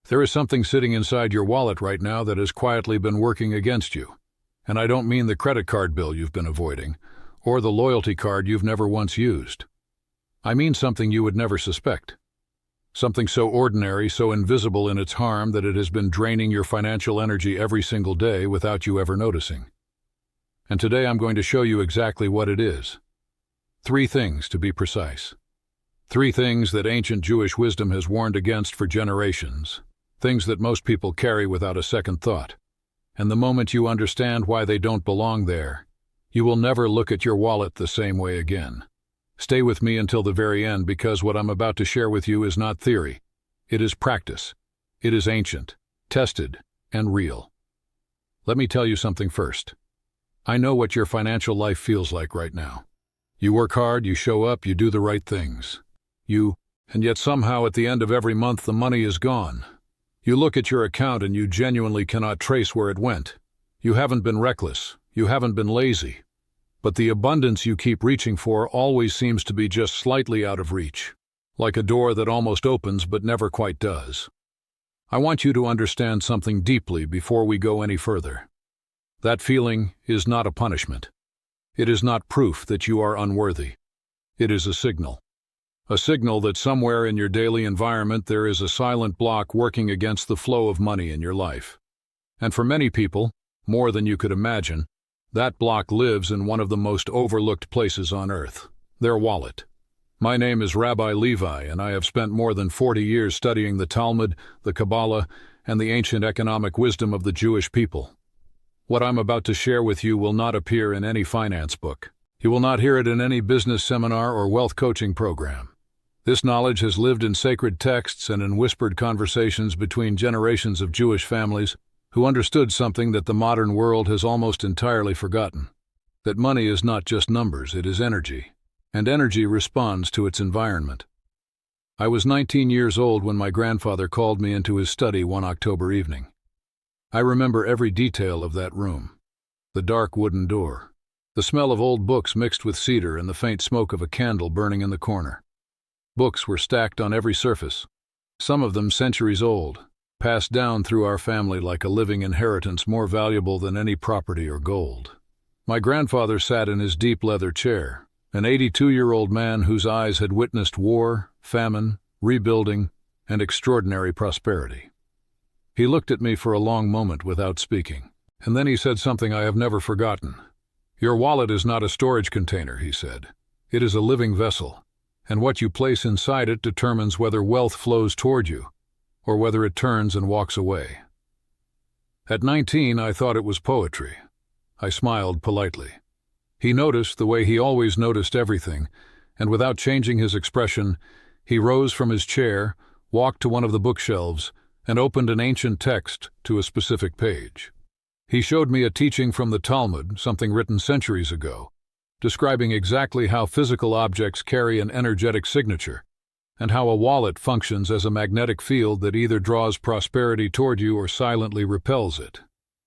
There is something sitting inside your wallet right now that has quietly been working against you. And I don't mean the credit card bill you've been avoiding, or the loyalty card you've never once used. I mean something you would never suspect. Something so ordinary, so invisible in its harm that it has been draining your financial energy every single day without you ever noticing. And today I'm going to show you exactly what it is. 3 things, to be precise. 3 things that ancient Jewish wisdom has warned against for generations. Things that most people carry without a second thought. And the moment you understand why they don't belong there, you will never look at your wallet the same way again. Stay with me until the very end, because what I'm about to share with you is not theory. It is practice. It is ancient, tested, and real. Let me tell you something first. I know what your financial life feels like right now. You work hard, you show up, you do the right things. And yet somehow at the end of every month the money is gone. You look at your account and you genuinely cannot trace where it went. You haven't been reckless. You haven't been lazy. But the abundance you keep reaching for always seems to be just slightly out of reach, like a door that almost opens but never quite does. I want you to understand something deeply before we go any further. That feeling is not a punishment. It is not proof that you are unworthy. It is a signal. A signal that somewhere in your daily environment there is a silent block working against the flow of money in your life. And for many people, more than you could imagine, that block lives in one of the most overlooked places on earth, their wallet. My name is Rabbi Levi, and I have spent more than 40 years studying the Talmud, the Kabbalah, and the ancient economic wisdom of the Jewish people. What I'm about to share with you will not appear in any finance book. You will not hear it in any business seminar or wealth coaching program. This knowledge has lived in sacred texts and in whispered conversations between generations of Jewish families who understood something that the modern world has almost entirely forgotten. That money is not just numbers, it is energy, and energy responds to its environment. I was 19 years old when my grandfather called me into his study one October evening. I remember every detail of that room. The dark wooden door, the smell of old books mixed with cedar, and the faint smoke of a candle burning in the corner. Books were stacked on every surface, some of them centuries old, passed down through our family like a living inheritance more valuable than any property or gold. My grandfather sat in his deep leather chair, an 82-year-old man whose eyes had witnessed war, famine, rebuilding, and extraordinary prosperity. He looked at me for a long moment without speaking, and then he said something I have never forgotten. "Your wallet is not a storage container," he said. "It is a living vessel. And what you place inside it determines whether wealth flows toward you, or whether it turns and walks away." At 19, I thought it was poetry. I smiled politely. He noticed the way he always noticed everything, and without changing his expression, he rose from his chair, walked to one of the bookshelves, and opened an ancient text to a specific page. He showed me a teaching from the Talmud, something written centuries ago, describing exactly how physical objects carry an energetic signature, and how a wallet functions as a magnetic field that either draws prosperity toward you or silently repels it.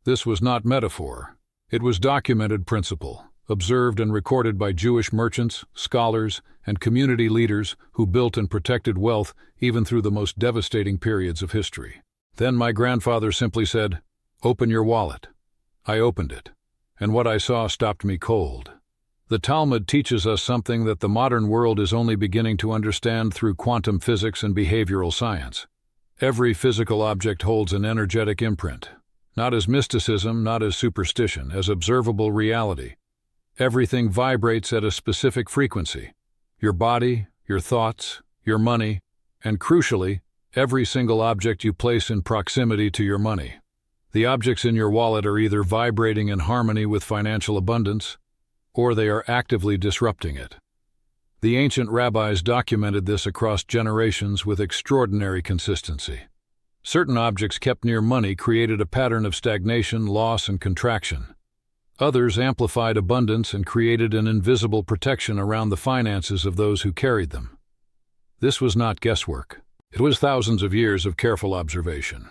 This was not metaphor. It was documented principle, observed and recorded by Jewish merchants, scholars, and community leaders who built and protected wealth even through the most devastating periods of history. Then my grandfather simply said, "Open your wallet." I opened it, and what I saw stopped me cold. The Talmud teaches us something that the modern world is only beginning to understand through quantum physics and behavioral science. Every physical object holds an energetic imprint, not as mysticism, not as superstition, as observable reality. Everything vibrates at a specific frequency. Your body, your thoughts, your money, and crucially, every single object you place in proximity to your money. The objects in your wallet are either vibrating in harmony with financial abundance, or they are actively disrupting it. The ancient rabbis documented this across generations with extraordinary consistency. Certain objects kept near money created a pattern of stagnation, loss, and contraction. Others amplified abundance and created an invisible protection around the finances of those who carried them. This was not guesswork. It was thousands of years of careful observation,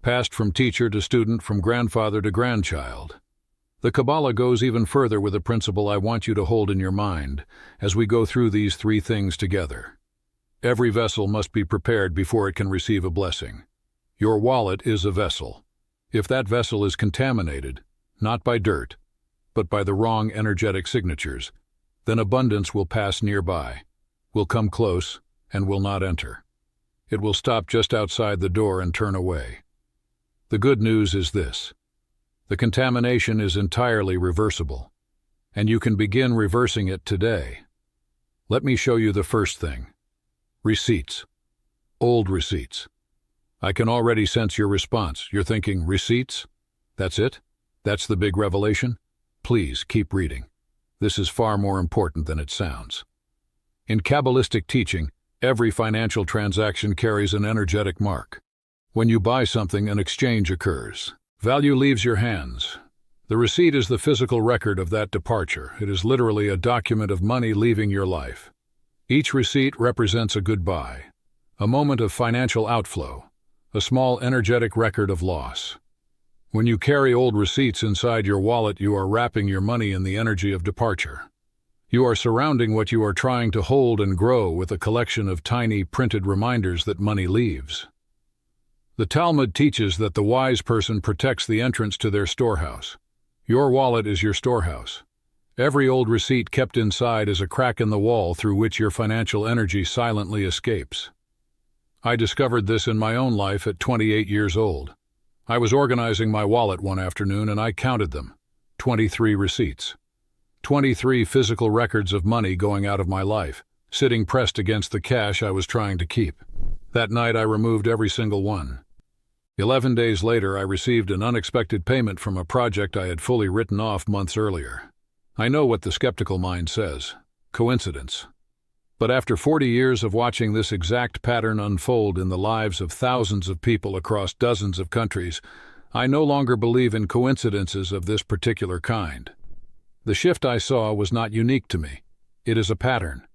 passed from teacher to student, from grandfather to grandchild. The Kabbalah goes even further with a principle I want you to hold in your mind as we go through these 3 things together. Every vessel must be prepared before it can receive a blessing. Your wallet is a vessel. If that vessel is contaminated, not by dirt, but by the wrong energetic signatures, then abundance will pass nearby, will come close, and will not enter. It will stop just outside the door and turn away. The good news is this: the contamination is entirely reversible, and you can begin reversing it today. Let me show you the first thing. Receipts. Old receipts. I can already sense your response. You're thinking, receipts? That's it? That's the big revelation? Please keep reading. This is far more important than it sounds. In Kabbalistic teaching, every financial transaction carries an energetic mark. When you buy something, an exchange occurs. Value leaves your hands. The receipt is the physical record of that departure. It is literally a document of money leaving your life. Each receipt represents a goodbye, a moment of financial outflow, a small energetic record of loss. When you carry old receipts inside your wallet, you are wrapping your money in the energy of departure. You are surrounding what you are trying to hold and grow with a collection of tiny printed reminders that money leaves. The Talmud teaches that the wise person protects the entrance to their storehouse. Your wallet is your storehouse. Every old receipt kept inside is a crack in the wall through which your financial energy silently escapes. I discovered this in my own life at 28 years old. I was organizing my wallet one afternoon and I counted them. 23 receipts. 23 physical records of money going out of my life, sitting pressed against the cash I was trying to keep. That night I removed every single one. 11 days later I received an unexpected payment from a project I had fully written off months earlier. I know what the skeptical mind says. Coincidence. But after 40 years of watching this exact pattern unfold in the lives of thousands of people across dozens of countries, I no longer believe in coincidences of this particular kind. The shift I saw was not unique to me. It is a pattern,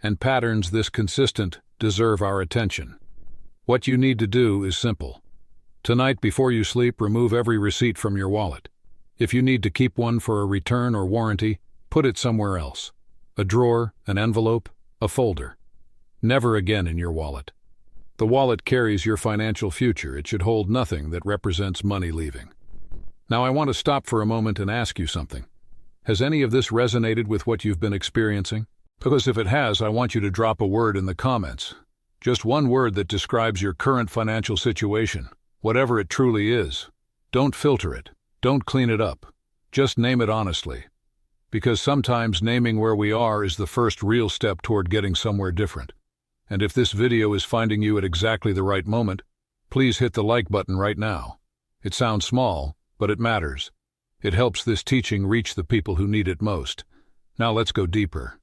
and patterns this consistent deserve our attention. What you need to do is simple. Tonight, before you sleep, remove every receipt from your wallet. If you need to keep one for a return or warranty, put it somewhere else. A drawer, an envelope, a folder. Never again in your wallet. The wallet carries your financial future. It should hold nothing that represents money leaving. Now I want to stop for a moment and ask you something. Has any of this resonated with what you've been experiencing? Because if it has, I want you to drop a word in the comments. Just one word that describes your current financial situation, whatever it truly is. Don't filter it. Don't clean it up. Just name it honestly. Because sometimes naming where we are is the first real step toward getting somewhere different. And if this video is finding you at exactly the right moment, please hit the like button right now. It sounds small, but it matters. It helps this teaching reach the people who need it most. Now let's go deeper.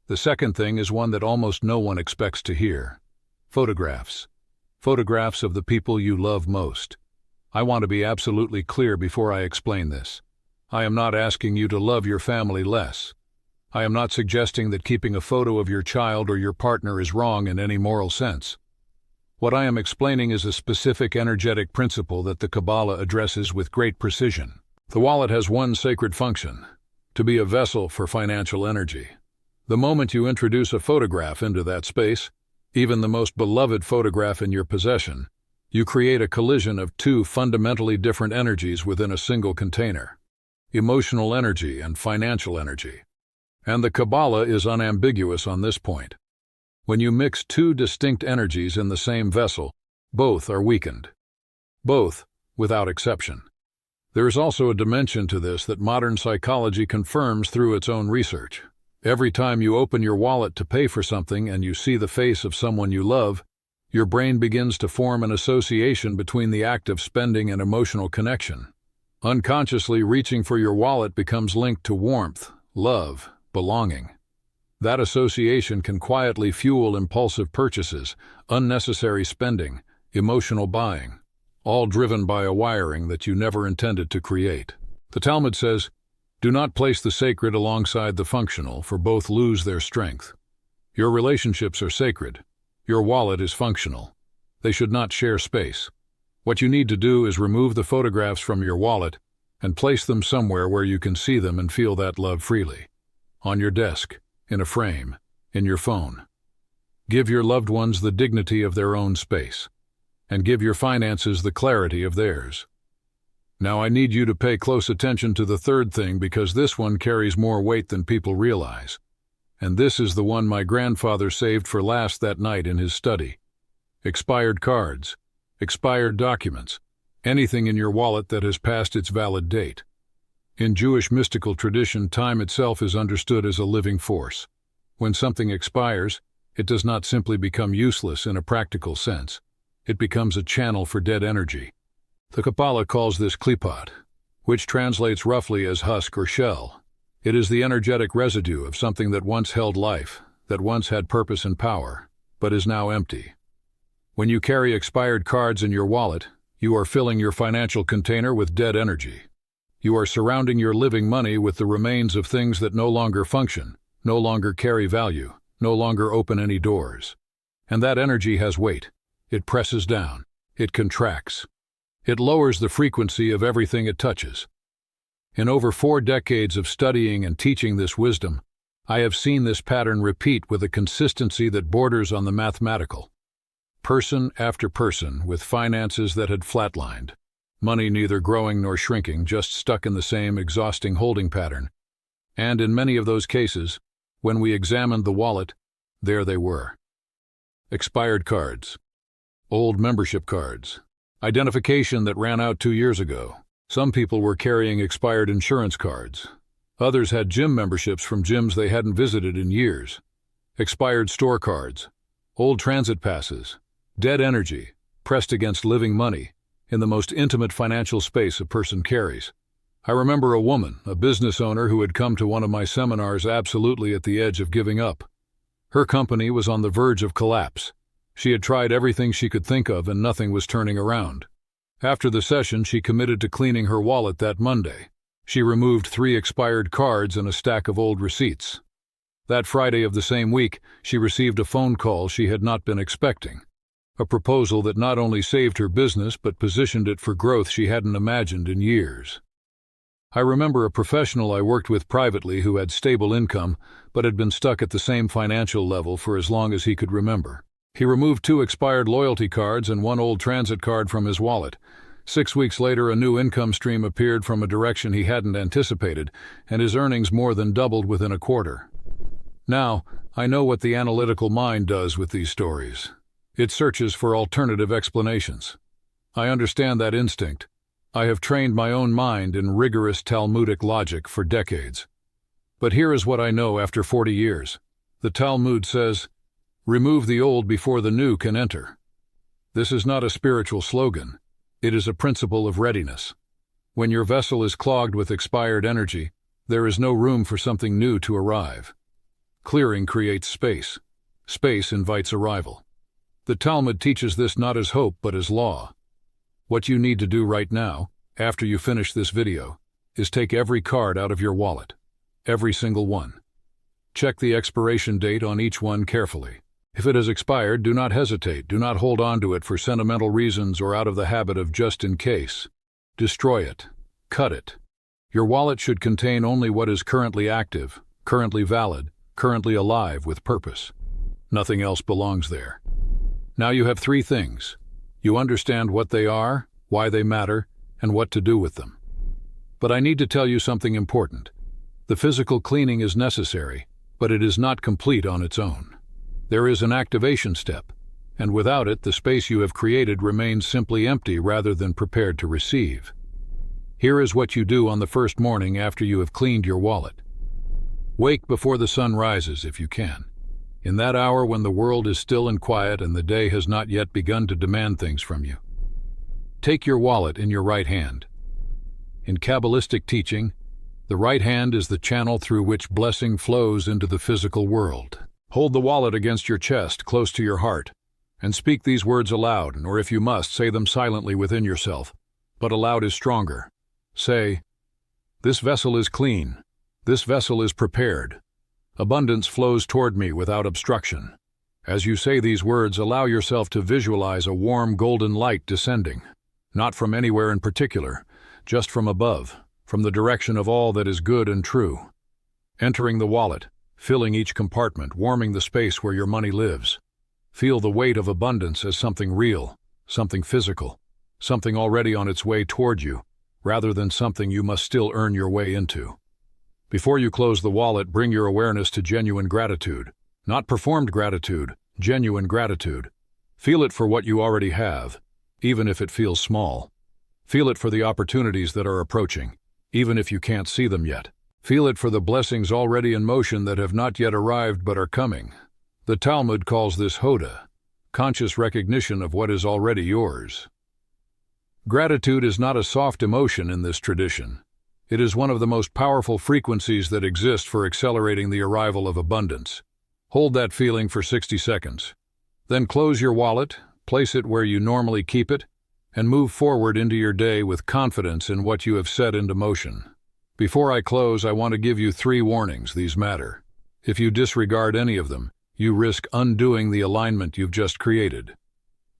The second thing is one that almost no one expects to hear. Photographs. Photographs of the people you love most. I want to be absolutely clear before I explain this. I am not asking you to love your family less. I am not suggesting that keeping a photo of your child or your partner is wrong in any moral sense. What I am explaining is a specific energetic principle that the Kabbalah addresses with great precision. The wallet has one sacred function: to be a vessel for financial energy. The moment you introduce a photograph into that space, even the most beloved photograph in your possession, you create a collision of two fundamentally different energies within a single container: emotional energy and financial energy. And the Kabbalah is unambiguous on this point. When you mix two distinct energies in the same vessel, both are weakened. Both, without exception. There is also a dimension to this that modern psychology confirms through its own research. Every time you open your wallet to pay for something and you see the face of someone you love, your brain begins to form an association between the act of spending and emotional connection. Unconsciously, reaching for your wallet becomes linked to warmth, love, belonging. That association can quietly fuel impulsive purchases, unnecessary spending, emotional buying, all driven by a wiring that you never intended to create. The Talmud says, "Do not place the sacred alongside the functional, for both lose their strength." Your relationships are sacred. Your wallet is functional. They should not share space. What you need to do is remove the photographs from your wallet and place them somewhere where you can see them and feel that love freely. On your desk, in a frame, in your phone. Give your loved ones the dignity of their own space. and give your finances the clarity of theirs. Now I need you to pay close attention to the third thing, because this one carries more weight than people realize. And this is the one my grandfather saved for last that night in his study. Expired cards, expired documents, anything in your wallet that has passed its valid date. In Jewish mystical tradition, time itself is understood as a living force. When something expires, it does not simply become useless in a practical sense. It becomes a channel for dead energy. The Kabbalah calls this klipot, which translates roughly as husk or shell. It is the energetic residue of something that once held life, that once had purpose and power, but is now empty. When you carry expired cards in your wallet, you are filling your financial container with dead energy. You are surrounding your living money with the remains of things that no longer function, no longer carry value, no longer open any doors. And that energy has weight. It presses down. It contracts. It lowers the frequency of everything it touches. In over 4 decades of studying and teaching this wisdom, I have seen this pattern repeat with a consistency that borders on the mathematical. Person after person with finances that had flatlined, money neither growing nor shrinking, just stuck in the same exhausting holding pattern. And in many of those cases, when we examined the wallet, there they were. Expired cards, old membership cards, identification that ran out 2 years ago. Some people were carrying expired insurance cards. Others had gym memberships from gyms they hadn't visited in years. Expired store cards, old transit passes, dead energy, pressed against living money, in the most intimate financial space a person carries. I remember a woman, a business owner who had come to one of my seminars absolutely at the edge of giving up. Her company was on the verge of collapse. She had tried everything she could think of and nothing was turning around. After the session, she committed to cleaning her wallet that Monday. She removed 3 expired cards and a stack of old receipts. That Friday of the same week, she received a phone call she had not been expecting. A proposal that not only saved her business but positioned it for growth she hadn't imagined in years. I remember a professional I worked with privately who had stable income but had been stuck at the same financial level for as long as he could remember. He removed 2 expired loyalty cards and 1 old transit card from his wallet. 6 weeks later, a new income stream appeared from a direction he hadn't anticipated, and his earnings more than doubled within a quarter. Now, I know what the analytical mind does with these stories. It searches for alternative explanations. I understand that instinct. I have trained my own mind in rigorous Talmudic logic for decades. But here is what I know after 40 years. The Talmud says, "Remove the old before the new can enter." This is not a spiritual slogan. It is a principle of readiness. When your vessel is clogged with expired energy, there is no room for something new to arrive. Clearing creates space. Space invites arrival. The Talmud teaches this not as hope but as law. What you need to do right now, after you finish this video, is take every card out of your wallet. Every single one. Check the expiration date on each one carefully. If it has expired, do not hesitate. Do not hold on to it for sentimental reasons or out of the habit of just in case. Destroy it. Cut it. Your wallet should contain only what is currently active, currently valid, currently alive with purpose. Nothing else belongs there. Now you have 3 things. You understand what they are, why they matter, and what to do with them. But I need to tell you something important. The physical cleaning is necessary, but it is not complete on its own. There is an activation step, and without it, the space you have created remains simply empty rather than prepared to receive. Here is what you do on the first morning after you have cleaned your wallet. Wake before the sun rises if you can. In that hour when the world is still and quiet and the day has not yet begun to demand things from you. Take your wallet in your right hand. In Kabbalistic teaching, the right hand is the channel through which blessing flows into the physical world. Hold the wallet against your chest, close to your heart, and speak these words aloud, or if you must, say them silently within yourself, but aloud is stronger. Say, "This vessel is clean. This vessel is prepared. Abundance flows toward me without obstruction." As you say these words, allow yourself to visualize a warm golden light descending, not from anywhere in particular, just from above, from the direction of all that is good and true. Entering the wallet, filling each compartment, warming the space where your money lives. Feel the weight of abundance as something real, something physical, something already on its way toward you, rather than something you must still earn your way into. Before you close the wallet, bring your awareness to genuine gratitude. Not performed gratitude, genuine gratitude. Feel it for what you already have, even if it feels small. Feel it for the opportunities that are approaching, even if you can't see them yet. Feel it for the blessings already in motion that have not yet arrived but are coming. The Talmud calls this hoda, conscious recognition of what is already yours. Gratitude is not a soft emotion in this tradition. It is one of the most powerful frequencies that exist for accelerating the arrival of abundance. Hold that feeling for 60 seconds. Then close your wallet, place it where you normally keep it, and move forward into your day with confidence in what you have set into motion. Before I close, I want to give you 3 warnings. These matter. If you disregard any of them, you risk undoing the alignment you've just created.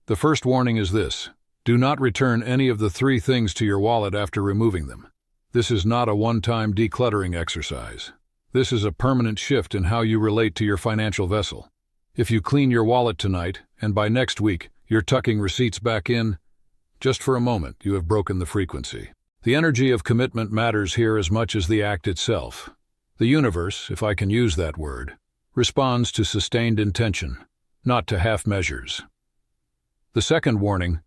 The first warning is this: do not return any of the 3 things to your wallet after removing them. This is not a one-time decluttering exercise. This is a permanent shift in how you relate to your financial vessel. If you clean your wallet tonight, and by next week you're tucking receipts back in, just for a moment you have broken the frequency. The energy of commitment matters here as much as the act itself. The universe, if I can use that word, responds to sustained intention, not to half measures. The second warning: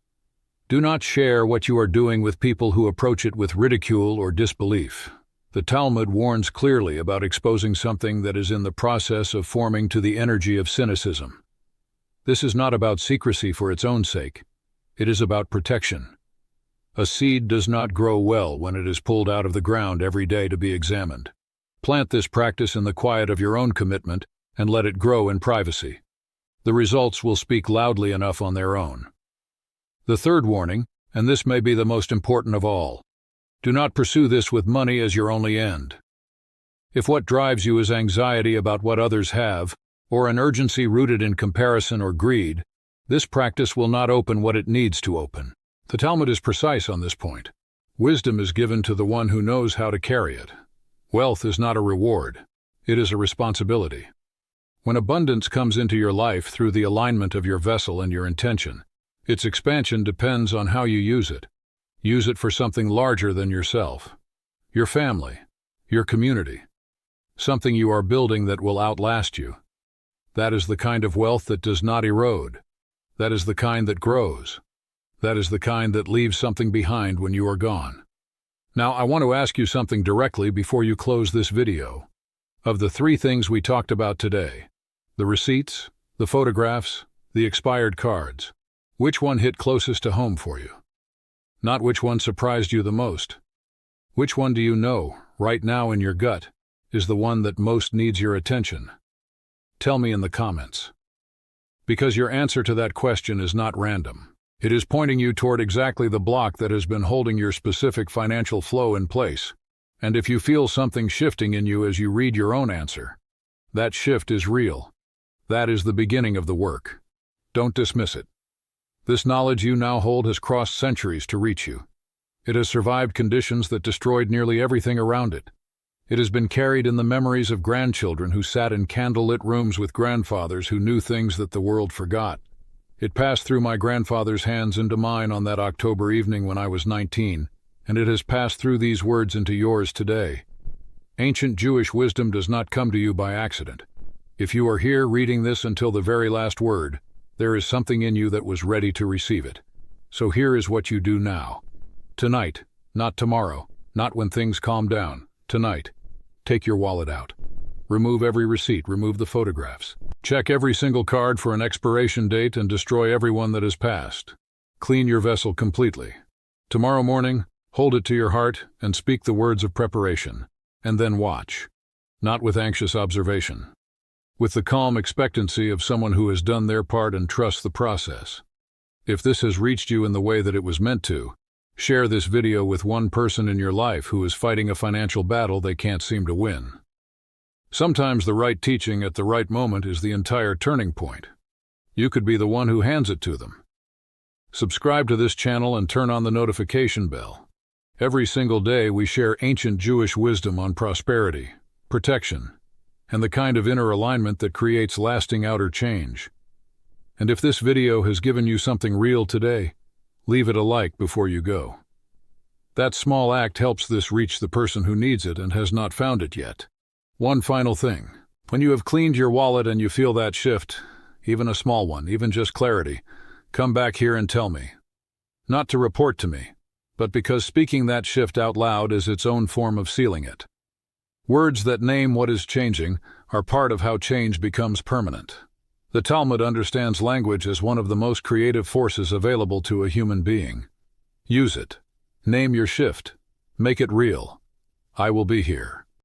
do not share what you are doing with people who approach it with ridicule or disbelief. The Talmud warns clearly about exposing something that is in the process of forming to the energy of cynicism. This is not about secrecy for its own sake. It is about protection. A seed does not grow well when it is pulled out of the ground every day to be examined. Plant this practice in the quiet of your own commitment and let it grow in privacy. The results will speak loudly enough on their own. The third warning, and this may be the most important of all: do not pursue this with money as your only end. If what drives you is anxiety about what others have, or an urgency rooted in comparison or greed, this practice will not open what it needs to open. The Talmud is precise on this point. Wisdom is given to the one who knows how to carry it. Wealth is not a reward. It is a responsibility. When abundance comes into your life through the alignment of your vessel and your intention, its expansion depends on how you use it. Use it for something larger than yourself. Your family, your community, something you are building that will outlast you. That is the kind of wealth that does not erode. That is the kind that grows. That is the kind that leaves something behind when you are gone. Now, I want to ask you something directly before you close this video. Of the 3 things we talked about today, the receipts, the photographs, the expired cards, which one hit closest to home for you? Not which one surprised you the most. Which one do you know, right now in your gut, is the one that most needs your attention? Tell me in the comments. Because your answer to that question is not random. It is pointing you toward exactly the block that has been holding your specific financial flow in place. And if you feel something shifting in you as you read your own answer, that shift is real. That is the beginning of the work. Don't dismiss it. This knowledge you now hold has crossed centuries to reach you. It has survived conditions that destroyed nearly everything around it. It has been carried in the memories of grandchildren who sat in candlelit rooms with grandfathers who knew things that the world forgot. It passed through my grandfather's hands into mine on that October evening when I was 19, and it has passed through these words into yours today. Ancient Jewish wisdom does not come to you by accident. If you are here reading this until the very last word, there is something in you that was ready to receive it. So here is what you do now. Tonight, not tomorrow, not when things calm down. Tonight, take your wallet out. Remove every receipt, remove the photographs. Check every single card for an expiration date and destroy every one that has passed. Clean your vessel completely. Tomorrow morning, hold it to your heart and speak the words of preparation, and then watch. Not with anxious observation. With the calm expectancy of someone who has done their part and trusts the process. If this has reached you in the way that it was meant to, share this video with one person in your life who is fighting a financial battle they can't seem to win. Sometimes the right teaching at the right moment is the entire turning point. You could be the one who hands it to them. Subscribe to this channel and turn on the notification bell. Every single day we share ancient Jewish wisdom on prosperity, protection, and the kind of inner alignment that creates lasting outer change. And if this video has given you something real today, leave it a like before you go. That small act helps this reach the person who needs it and has not found it yet. One final thing. When you have cleaned your wallet and you feel that shift, even a small one, even just clarity, come back here and tell me. Not to report to me, but because speaking that shift out loud is its own form of sealing it. Words that name what is changing are part of how change becomes permanent. The Talmud understands language as one of the most creative forces available to a human being. Use it. Name your shift. Make it real. I will be here.